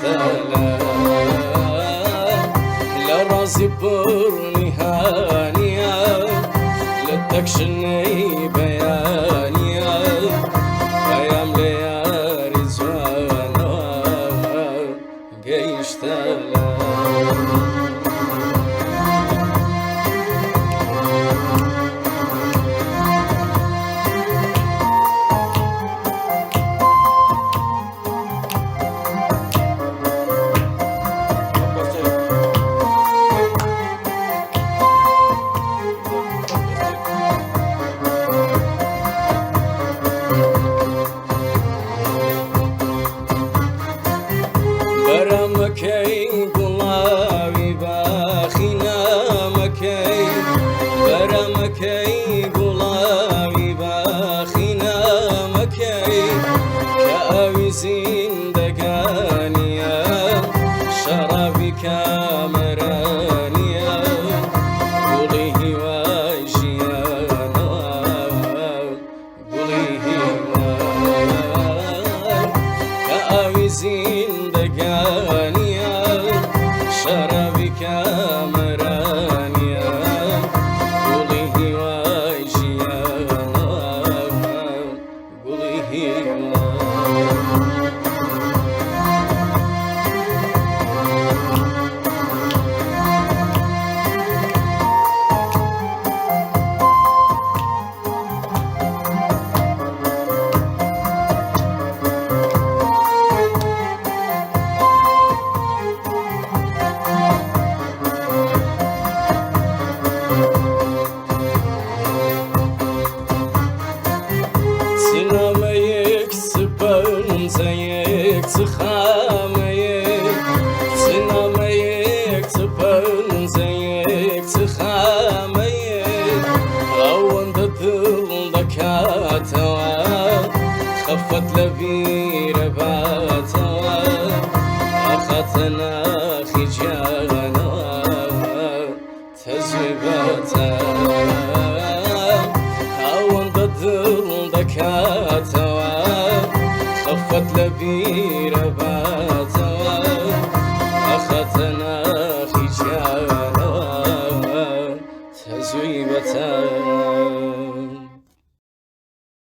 قيشتلا لرازي برني هانيا لتكشني بيانيا ايام ليالي زوانا قيشتلا برمكي قلاوي باخينا مكي برمكي قلاوي باخينا مكي كأوي زندقانيا شرابي كامرانيا قوليه واجيانا قوليه كأوي زندقانيا شرابي كامرانيا قوليه واجيانا قوليه سناميك سبن زيك سخاميك سناميك سبن زيك سخاميك غوند الظل دكاتوا خفت لبير باتوا أخذنا خجانا تزويباتا غوند الظل دكاتوا خفت لبير باتوا أخذنا خجانا تزويبتا